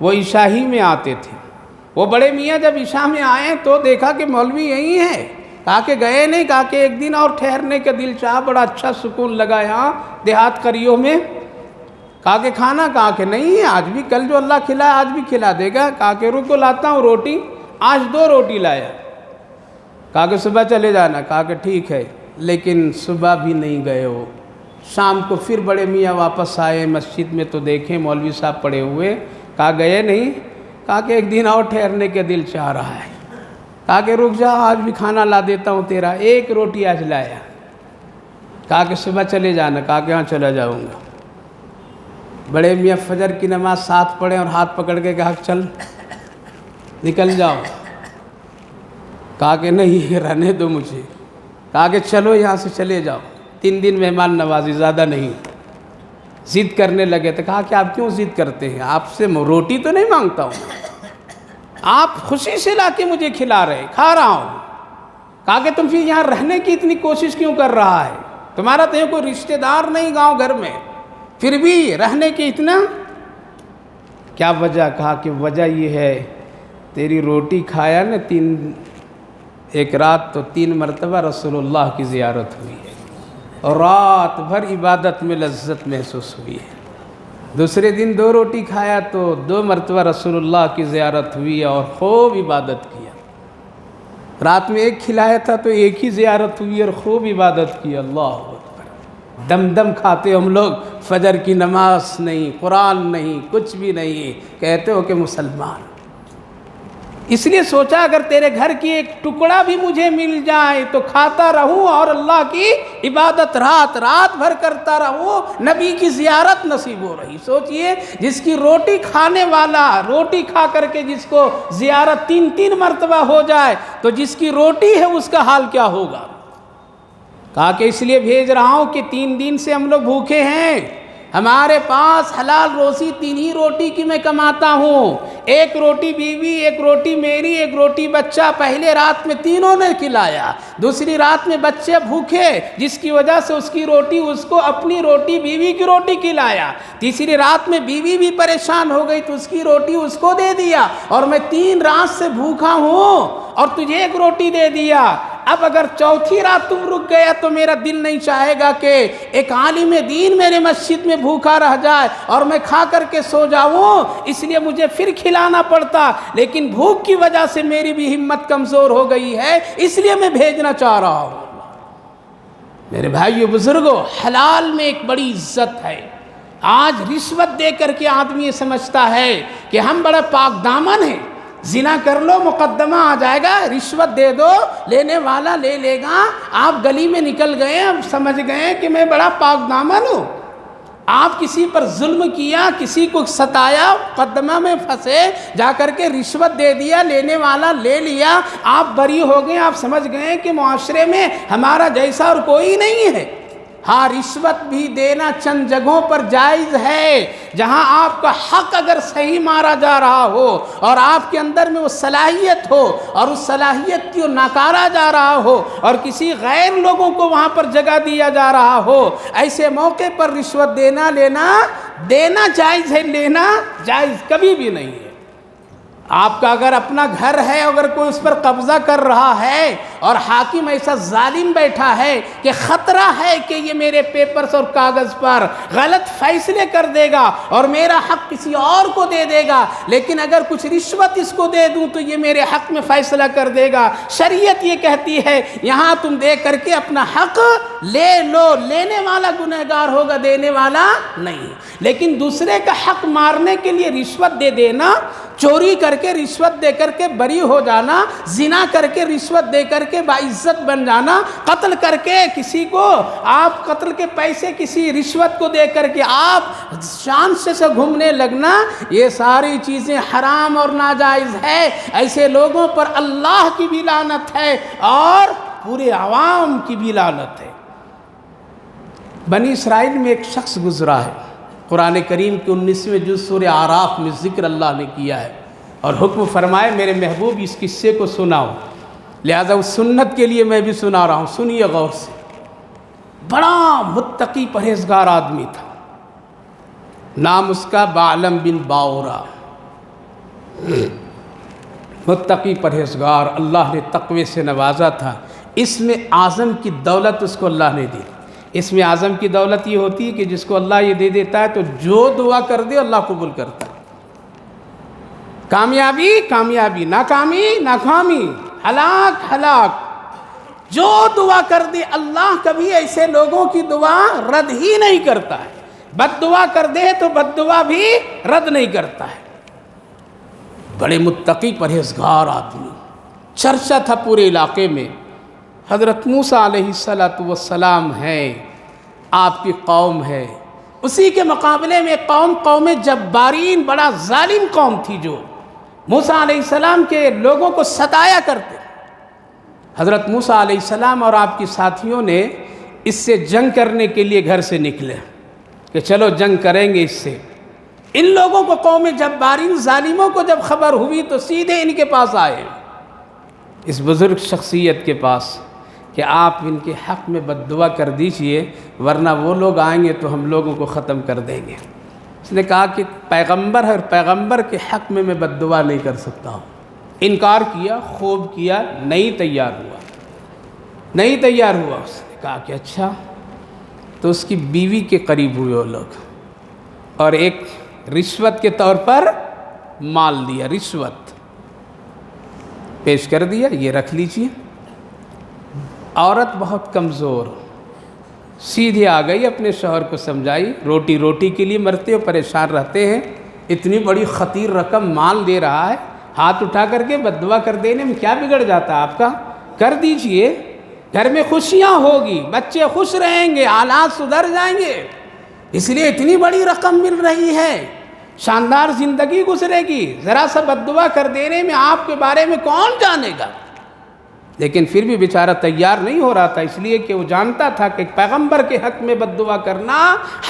وہ عشاء ہی میں آتے تھے۔ وہ بڑے میاں جب عشاء میں آئے تو دیکھا کہ مولوی یہی ہے۔ کہا کہ گئے نہیں؟ کہا کہ ایک دن اور ٹھہرنے کا دل چاہا، بڑا اچھا سکون لگا یہاں دیہات قریوں میں۔ کہا کہ کھانا؟ کہا کہ نہیں ہے، آج بھی، کل جو اللہ کھلائے آج بھی کھلا دے گا۔ کہا کہ رکو لاتا ہوں روٹی۔ آج 2 روٹی لایا۔ کہا کہ صبح چلے جانا۔ کہا کہ ٹھیک ہے، لیکن صبح بھی نہیں گئے وہ۔ شام کو پھر بڑے میاں واپس آئے مسجد میں تو دیکھیں مولوی صاحب پڑے ہوئے۔ کہا گئے نہیں؟ کہا کہ ایک دن اور ٹھہرنے کے دل چاہ رہا ہے۔ کہا کہ رک جا، آج بھی کھانا لا دیتا ہوں تیرا، 1 روٹی آج لایا۔ کہا کہ صبح چلے جانا۔ کہا کہ ہاں چلا جاؤں گا۔ بڑے میاں فجر کی نماز ساتھ پڑھیں اور ہاتھ پکڑ کے کہا چل نکل جاؤ۔ کہا کہ نہیں، رہنے دو مجھے۔ کہا کہ چلو یہاں سے چلے جاؤ۔ 3 دن مہمان نوازی، زیادہ نہیں۔ ضد کرنے لگے تو کہا کہ آپ کیوں ضد کرتے ہیں؟ آپ سے روٹی تو نہیں مانگتا ہوں، آپ خوشی سے لا کے مجھے کھلا رہے، کھا رہا ہوں۔ کہا کہ تم پھر یہاں رہنے کی اتنی کوشش کیوں کر رہا ہے؟ تمہارا تو کوئی رشتہ دار نہیں گاؤں گھر میں، پھر بھی رہنے کی اتنا کیا وجہ؟ کہا کہ وجہ یہ ہے تیری روٹی کھایا نا، ایک رات تو 3 مرتبہ رسول اللہ کی زیارت ہوئی ہے، اور رات بھر عبادت میں لذت محسوس ہوئی ہے۔ دوسرے دن 2 روٹی کھایا تو 2 مرتبہ رسول اللہ کی زیارت ہوئی اور خوب عبادت کیا۔ رات میں 1 کھلایا تھا تو 1 ہی زیارت ہوئی اور خوب عبادت کی۔ اللہ اکبر، دم دم کھاتے ہم لوگ، فجر کی نماز نہیں، قرآن نہیں، کچھ بھی نہیں، کہتے ہو کہ مسلمان۔ اس لیے سوچا اگر تیرے گھر کی ایک ٹکڑا بھی مجھے مل جائے تو کھاتا رہوں اور اللہ کی عبادت رات بھر کرتا رہوں، نبی کی زیارت نصیب ہو رہی۔ سوچئے جس کی روٹی کھانے والا، روٹی کھا کر کے جس کو زیارت 3 مرتبہ ہو جائے تو جس کی روٹی ہے اس کا حال کیا ہوگا؟ کہا کہ اس لیے بھیج رہا ہوں کہ 3 دن سے ہم لوگ بھوکے ہیں، ہمارے پاس حلال روزی 3 ہی روٹی کی میں کماتا ہوں، 1 روٹی بیوی، 1 روٹی میری، 1 روٹی بچہ۔ پہلے رات میں تینوں نے کھلایا، دوسری رات میں بچے بھوکے جس کی وجہ سے اس کی روٹی اس کو، اپنی روٹی بیوی کی روٹی کھلایا، تیسری رات میں بیوی بھی پریشان ہو گئی تو اس کی روٹی اس کو دے دیا، اور میں 3 رات سے بھوکا ہوں اور تجھے 1 روٹی دے دیا۔ اب اگر 4تھی رات تم رک گیا تو میرا دل نہیں چاہے گا کہ ایک عالم دین میرے مسجد میں بھوکا رہ جائے اور میں کھا کر کے سو جاؤں، اس لیے مجھے پھر کھلانا پڑتا، لیکن بھوک کی وجہ سے میری بھی ہمت کمزور ہو گئی ہے، اس لیے میں بھیجنا چاہ رہا ہوں۔ میرے بھائیو بزرگوں، حلال میں ایک بڑی عزت ہے، آج رشوت دے کر کے آدمی یہ سمجھتا ہے کہ ہم بڑا پاک دامن ہیں، زنا کر لو مقدمہ آ جائے گا، رشوت دے دو لینے والا لے لے گا، آپ گلی میں نکل گئے، اب سمجھ گئے کہ میں بڑا پاک دامن ہوں۔ آپ کسی پر ظلم کیا، کسی کو ستایا، مقدمہ میں پھنسے، جا کر کے رشوت دے دیا، لینے والا لے لیا، آپ بری ہو گئے، آپ سمجھ گئے کہ معاشرے میں ہمارا جیسا اور کوئی نہیں ہے۔ ہاں رشوت بھی دینا چند جگہوں پر جائز ہے، جہاں آپ کا حق اگر صحیح مارا جا رہا ہو اور آپ کے اندر میں وہ صلاحیت ہو اور اس صلاحیت کو نکارا جا رہا ہو اور کسی غیر لوگوں کو وہاں پر جگہ دیا جا رہا ہو، ایسے موقع پر رشوت دینا جائز ہے، لینا جائز کبھی بھی نہیں ہے۔ آپ کا اگر اپنا گھر ہے، اگر کوئی اس پر قبضہ کر رہا ہے اور حاکم ایسا ظالم بیٹھا ہے کہ خطرہ ہے کہ یہ میرے پیپرز اور کاغذ پر غلط فیصلے کر دے گا اور میرا حق کسی اور کو دے دے گا، لیکن اگر کچھ رشوت اس کو دے دوں تو یہ میرے حق میں فیصلہ کر دے گا، شریعت یہ کہتی ہے یہاں تم دے کر کے اپنا حق لے لو، لینے والا گنہگار ہوگا، دینے والا نہیں۔ لیکن دوسرے کا حق مارنے کے لیے رشوت دے دینا، چوری کر کے رشوت دے کر کے بری ہو جانا، زنا کر کے رشوت دے کر کے باعزت بن جانا، قتل کر کے کسی کو آپ قتل کے پیسے کسی رشوت کو دے کر کے آپ شان سے گھومنے لگنا، یہ ساری چیزیں حرام اور ناجائز ہے۔ ایسے لوگوں پر اللہ کی بھی لعنت ہے اور پورے عوام کی بھی لعنت ہے۔ بنی اسرائیل میں ایک شخص گزرا ہے، قرآن کریم کے 19ویں جز سورہ اعراف میں ذکر اللہ نے کیا ہے اور حکم فرمائے میرے محبوب اس قصے کو سناؤ، لہذا اس سنت کے لیے میں بھی سنا رہا ہوں، سنیے غور سے۔ بڑا متقی پرہیزگار آدمی تھا، نام اس کا بعلم بن باورا، متقی پرہیزگار، اللہ نے تقوی سے نوازا تھا۔ اس میں اعظم کی دولت اس کو اللہ نے دی۔ اس میں اعظم کی دولت یہ ہوتی ہے کہ جس کو اللہ یہ دے دیتا ہے تو جو دعا کر دے اللہ قبول کرتا ہے۔ کامیابی کامیابی، ناکامی ناکامی، ہلاک، جو دعا کر دے اللہ کبھی ایسے لوگوں کی دعا رد ہی نہیں کرتا ہے۔ بد دعا کر دے تو بد دعا بھی رد نہیں کرتا ہے۔ بڑے متقی پرہیزگار آدمی، چرچا تھا پورے علاقے میں۔ حضرت موسیٰ علیہ السلام ہے، آپ کی قوم ہے، اسی کے مقابلے میں قوم جبارین، بڑا ظالم قوم تھی جو موسیٰ علیہ السلام کے لوگوں کو ستایا کرتے۔ حضرت موسیٰ علیہ السلام اور آپ کی ساتھیوں نے اس سے جنگ کرنے کے لیے گھر سے نکلے کہ چلو جنگ کریں گے اس سے۔ ان لوگوں کو، قوم جبارین ظالموں کو جب خبر ہوئی تو سیدھے ان کے پاس آئے، اس بزرگ شخصیت کے پاس، کہ آپ ان کے حق میں بد دعا کر دیجئے ورنہ وہ لوگ آئیں گے تو ہم لوگوں کو ختم کر دیں گے۔ اس نے کہا کہ پیغمبر ہے اور پیغمبر کے حق میں بد دعا نہیں کر سکتا ہوں۔ انکار کیا، خوب کیا، نہیں تیار ہوا۔ اس نے کہا کہ اچھا، تو اس کی بیوی کے قریب ہوئے وہ لوگ اور ایک رشوت کے طور پر مال دیا، رشوت پیش کر دیا، یہ رکھ لیجئے۔ عورت بہت کمزور، سیدھے آ گئی، اپنے شوہر کو سمجھائی، روٹی کے لیے مرتے ہو، پریشان رہتے ہیں، اتنی بڑی خطیر رقم مال دے رہا ہے، ہاتھ اٹھا کر کے بد دعا کر دینے میں کیا بگڑ جاتا ہے آپ کا، کر دیجئے، گھر میں خوشیاں ہوگی، بچے خوش رہیں گے، حالات سدھر جائیں گے، اس لیے اتنی بڑی رقم مل رہی ہے، شاندار زندگی گزرے گی، ذرا سا بد دعا کر دینے میں آپ کے بارے میں کون جانے گا۔ لیکن پھر بھی بیچارہ تیار نہیں ہو رہا تھا، اس لیے کہ وہ جانتا تھا کہ پیغمبر کے حق میں بد دعا کرنا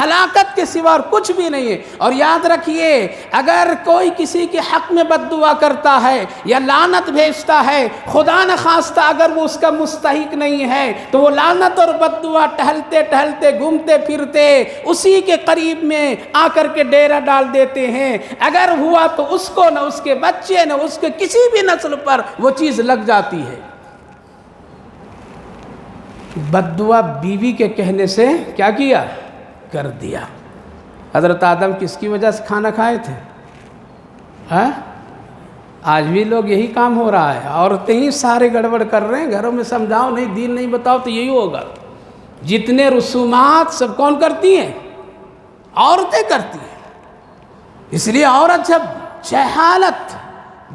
ہلاکت کے سوا اور کچھ بھی نہیں ہے۔ اور یاد رکھیے، اگر کوئی کسی کے حق میں بد دعا کرتا ہے یا لعنت بھیجتا ہے، خدا نخواستہ اگر وہ اس کا مستحق نہیں ہے تو وہ لعنت اور بد دعا ٹہلتے گھومتے پھرتے اسی کے قریب میں آ کر کے ڈیرا ڈال دیتے ہیں۔ اگر ہوا تو اس کو، نہ اس کے بچے، نہ اس کے کسی بھی نسل پر وہ چیز لگ جاتی ہے۔ بد دعا بیوی کے کہنے سے کیا کیا، کر دیا۔ حضرت آدم کس کی وجہ سے کھانا کھائے تھے؟ آج بھی لوگ یہی کام ہو رہا ہے، عورتیں ہی سارے گڑبڑ کر رہے ہیں، گھروں میں سمجھاؤ نہیں، دین نہیں بتاؤ تو یہی ہوگا۔ جتنے رسومات سب کون کرتی ہیں؟ عورتیں کرتی ہیں۔ اس لیے عورت جب جہالت،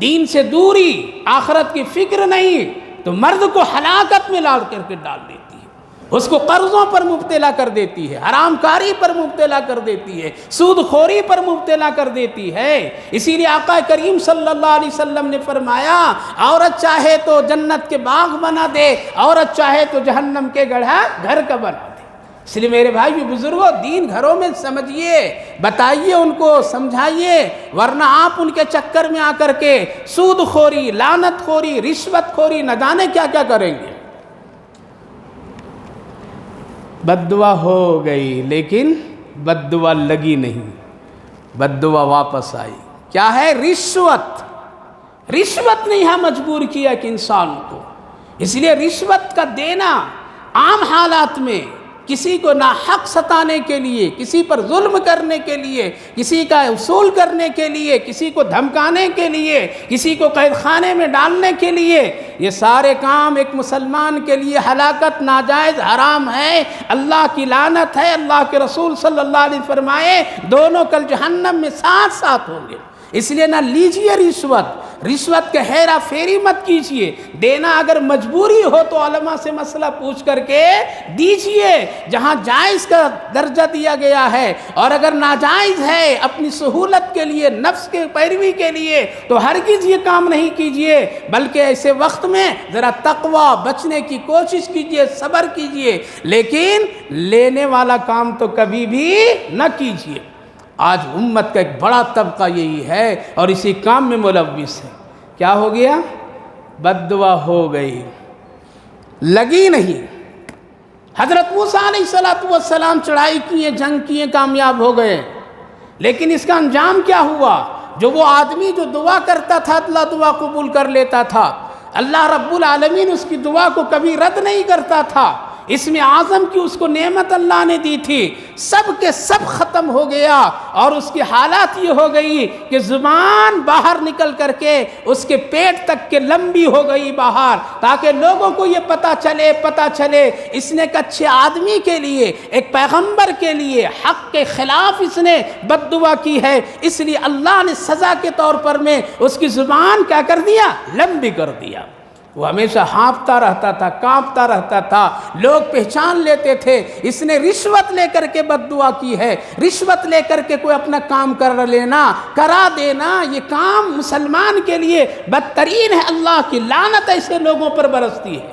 دین سے دوری، آخرت کی فکر نہیں، تو مرد کو ہلاکت میں لا کر کے ڈال دیتی ہے، اس کو قرضوں پر مبتلا کر دیتی ہے، حرام کاری پر مبتلا کر دیتی ہے، سود خوری پر مبتلا کر دیتی ہے۔ اسی لیے آقا کریم صلی اللہ علیہ وسلم نے فرمایا، عورت چاہے تو جنت کے باغ بنا دے، عورت چاہے تو جہنم کے گڑھا گھر کا بنا دے۔ اس لیے میرے بھائی بزرگوں، دین گھروں میں سمجھیے، بتائیے ان کو، سمجھائیے، ورنہ آپ ان کے چکر میں آ کر کے سود خوری، لعنت خوری، رشوت خوری نہ جانے کیا کیا کریں گے۔ بد دعا ہو گئی لیکن بد دعا لگی نہیں، بد دعا واپس آئی۔ کیا ہے؟ رشوت۔ رشوت نے یہاں مجبور کیا کہ انسان کو، اس لیے رشوت کا دینا عام حالات میں کسی کو ناحق ستانے کے لیے، کسی پر ظلم کرنے کے لیے، کسی کا وصول کرنے کے لیے، کسی کو دھمکانے کے لیے، کسی کو قید خانے میں ڈالنے کے لیے، یہ سارے کام ایک مسلمان کے لیے ہلاکت، ناجائز، حرام ہے، اللہ کی لعنت ہے۔ اللہ کے رسول صلی اللہ علیہ وسلم فرمائے دونوں کل جہنم میں ساتھ ساتھ ہوں گے۔ اس لیے نہ لیجئے رشوت، رشوت کے ہیرا پھیری مت کیجئے، دینا اگر مجبوری ہو تو علماء سے مسئلہ پوچھ کر کے دیجئے، جہاں جائز کا درجہ دیا گیا ہے، اور اگر ناجائز ہے اپنی سہولت کے لیے، نفس کے پیروی کے لیے، تو ہرگز یہ کام نہیں کیجئے، بلکہ ایسے وقت میں ذرا تقوی بچنے کی کوشش کیجئے، صبر کیجئے، لیکن لینے والا کام تو کبھی بھی نہ کیجئے۔ آج امت کا ایک بڑا طبقہ یہی ہے اور اسی کام میں ملوث ہے۔ کیا ہو گیا؟ بد دعا ہو گئی، لگی نہیں۔ حضرت موسیٰ علیہ السلام چڑھائی کیے، جنگ کیے، کامیاب ہو گئے، لیکن اس کا انجام کیا ہوا؟ جو وہ آدمی جو دعا کرتا تھا اللہ دعا قبول کر لیتا تھا، اللہ رب العالمین اس کی دعا کو کبھی رد نہیں کرتا تھا۔ اس میں اعظم کی اس کو نعمت اللہ نے دی تھی، سب کے سب ختم ہو گیا، اور اس کی حالات یہ ہو گئی کہ زبان باہر نکل کر کے اس کے پیٹ تک کے لمبی ہو گئی باہر، تاکہ لوگوں کو یہ پتہ چلے اس نے ایک اچھے آدمی کے لیے، ایک پیغمبر کے لیے حق کے خلاف اس نے بد دعا کی ہے، اس لیے اللہ نے سزا کے طور پر میں اس کی زبان کیا کر دیا؟ لمبی کر دیا۔ وہ ہمیشہ ہانپتا رہتا تھا، کانپتا رہتا تھا، لوگ پہچان لیتے تھے اس نے رشوت لے کر کے بد دعا کی ہے۔ رشوت لے کر کے کوئی اپنا کام کرا دینا، یہ کام مسلمان کے لیے بدترین ہے، اللہ کی لعنت ایسے لوگوں پر برستی ہے۔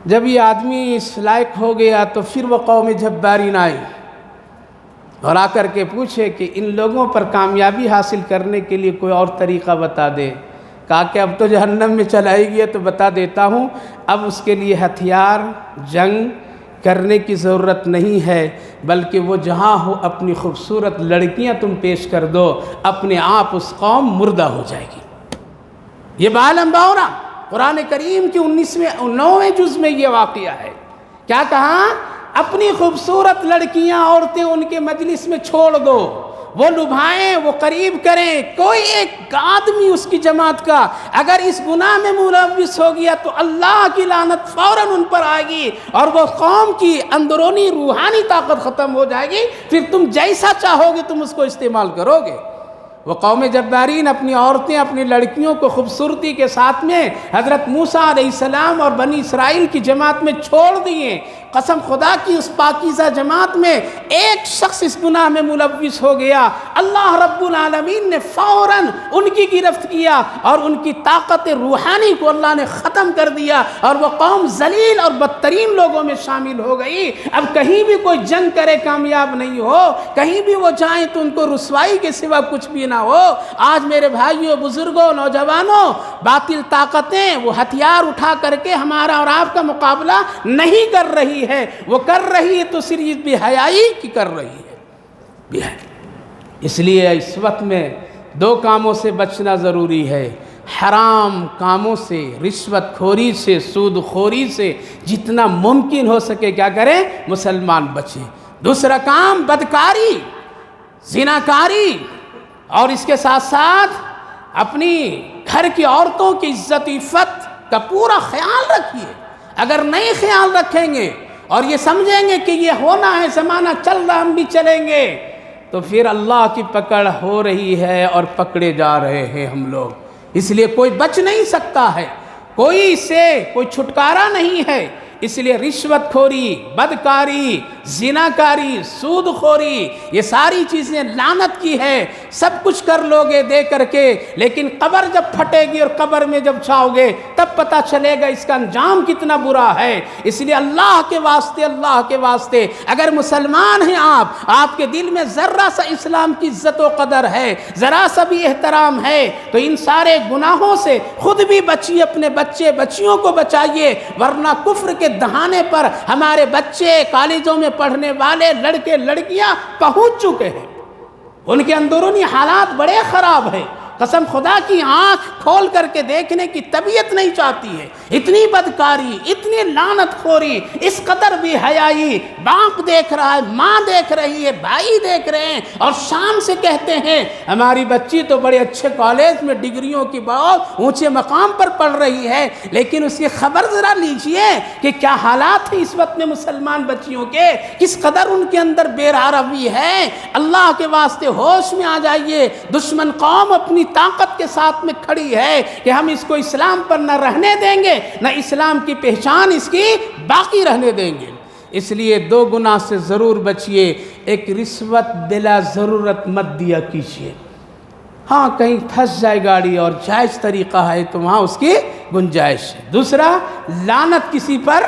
جب یہ آدمی اس لائق ہو گیا تو پھر وہ قوم جبارین آئی اور آ کر کے پوچھے کہ ان لوگوں پر کامیابی حاصل کرنے کے لیے کوئی اور طریقہ بتا دے۔ کہا کہ اب تو جہنم میں چلائی گئی ہے تو بتا دیتا ہوں، اب اس کے لیے ہتھیار جنگ کرنے کی ضرورت نہیں ہے، بلکہ وہ جہاں ہو اپنی خوبصورت لڑکیاں تم پیش کر دو، اپنے آپ اس قوم مردہ ہو جائے گی۔ یہ بعلم باورا قرآن کریم کی 9ویں جز میں یہ واقعہ ہے۔ کیا کہا؟ اپنی خوبصورت لڑکیاں، عورتیں ان کے مجلس میں چھوڑ دو، وہ لبھائیں، وہ قریب کریں، کوئی ایک آدمی اس کی جماعت کا اگر اس گناہ میں ملوث ہو گیا تو اللہ کی لعنت فوراً ان پر آئے گی، اور وہ قوم کی اندرونی روحانی طاقت ختم ہو جائے گی، پھر تم جیسا چاہو گے تم اس کو استعمال کرو گے۔ وہ قوم جبارین اپنی عورتیں، اپنی لڑکیوں کو خوبصورتی کے ساتھ میں حضرت موسیٰ علیہ السلام اور بنی اسرائیل کی جماعت میں چھوڑ دیے۔ قسم خدا کی اس پاکیزہ جماعت میں ایک شخص اس گناہ میں ملوث ہو گیا، اللہ رب العالمین نے فوراً ان کی گرفت کیا اور ان کی طاقت روحانی کو اللہ نے ختم کر دیا، اور وہ قوم ذلیل اور بدترین لوگوں میں شامل ہو گئی۔ اب کہیں بھی کوئی جنگ کرے کامیاب نہیں ہو، کہیں بھی وہ جائیں تو ان کو رسوائی کے سوا کچھ بھی نہ ہو۔ آج میرے بھائیوں، بزرگوں، نوجوانوں، باطل طاقتیں وہ ہتھیار اٹھا کر کے ہمارا اور آپ کا مقابلہ نہیں کر رہی ہے، وہ کر رہی ہے تو صرف بے حیائی کی کر رہی ہے، بے حیائی۔ اس لیے اس وقت میں 2 کاموں سے بچنا ضروری ہے، حرام کاموں سے، رشوت خوری سے، سود خوری سے جتنا ممکن ہو سکے کیا کریں؟ مسلمان بچیں۔ دوسرا کام بدکاری، زناکاری، اور اس کے ساتھ ساتھ اپنی گھر کی عورتوں کی عزت عفت کا پورا خیال رکھیے۔ اگر نہیں خیال رکھیں گے اور یہ سمجھیں گے کہ یہ ہونا ہے، زمانہ چل رہا ہم بھی چلیں گے، تو پھر اللہ کی پکڑ ہو رہی ہے اور پکڑے جا رہے ہیں ہم لوگ۔ اس لیے کوئی بچ نہیں سکتا ہے، کوئی اس سے کوئی چھٹکارا نہیں ہے۔ اس لیے رشوت خوری، بدکاری، زناکاری، سود خوری، یہ ساری چیزیں لعنت کی ہے۔ سب کچھ کر لوگے دے کر کے، لیکن قبر جب پھٹے گی اور قبر میں جب چھاؤ گے تب پتہ چلے گا اس کا انجام کتنا برا ہے۔ اس لیے اللہ کے واسطے اگر مسلمان ہیں آپ کے دل میں ذرہ سا اسلام کی عزت و قدر ہے، ذرا سا بھی احترام ہے، تو ان سارے گناہوں سے خود بھی بچیے، اپنے بچے بچیوں کو بچائیے، ورنہ کفر کے دہانے پر ہمارے بچے کالجوں میں پڑھنے والے لڑکے لڑکیاں پہنچ چکے ہیں۔ ان کے اندرونی حالات بڑے خراب ہیں۔ قسم خدا کی آنکھ کھول کر کے دیکھنے کی طبیعت نہیں چاہتی ہے۔ اتنی بدکاری، اتنی لعنت خوری، اس قدر بے حیائی، باپ دیکھ رہا ہے، ماں دیکھ رہی ہے، بھائی دیکھ رہے ہیں، اور شان سے کہتے ہیں ہماری بچی تو بڑے اچھے کالج میں ڈگریوں کی بہت اونچے مقام پر پڑھ رہی ہے، لیکن اس کی خبر ذرا لیجئے کہ کیا حالات ہیں اس وقت میں مسلمان بچیوں کے، کس قدر ان کے اندر بے روی ہے۔ اللہ کے واسطے ہوش میں آ جائیے۔ دشمن قوم اپنی طاقت کے ساتھ میں کھڑی ہے کہ ہم اس کو اسلام پر نہ رہنے دیں گے، نہ اسلام کی پہچان اس کی باقی رہنے دیں گے۔ اس لیے دو گناہ سے ضرور بچیے۔ ایک، رشوت بلا ضرورت مت دیا کیجیے۔ ہاں کہیں پھنس جائے گاڑی اور جائز طریقہ ہے تو وہاں اس کی گنجائش ہے۔ دوسرا، لعنت کسی پر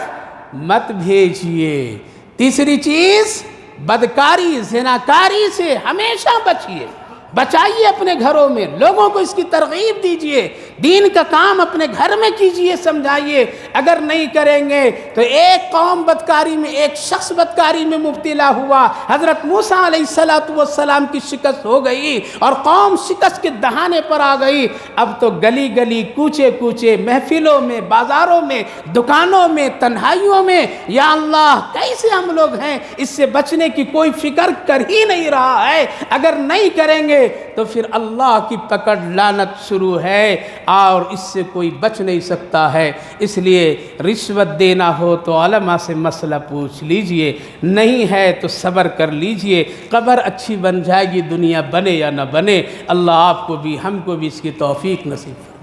مت بھیجیے۔ تیسری چیز، بدکاری، زناکاری سے ہمیشہ بچیے، بچائیے اپنے گھروں میں، لوگوں کو اس کی ترغیب دیجئے، دین کا کام اپنے گھر میں کیجئے، سمجھائیے۔ اگر نہیں کریں گے تو ایک قوم بدکاری میں، ایک شخص بدکاری میں مبتلا ہوا، حضرت موسیٰ علیہ السلام کی شکست ہو گئی اور قوم شکست کے دہانے پر آ گئی۔ اب تو گلی گلی، کوچے کوچے، محفلوں میں، بازاروں میں، دکانوں میں، تنہائیوں میں، یا اللہ کیسے ہم لوگ ہیں، اس سے بچنے کی کوئی فکر کر ہی نہیں رہا ہے۔ اگر نہیں کریں گے تو پھر اللہ کی پکڑ، لعنت شروع ہے اور اس سے کوئی بچ نہیں سکتا ہے۔ اس لیے رشوت دینا ہو تو علماء سے مسئلہ پوچھ لیجئے، نہیں ہے تو صبر کر لیجئے، قبر اچھی بن جائے گی، دنیا بنے یا نہ بنے۔ اللہ آپ کو بھی ہم کو بھی اس کی توفیق نصیب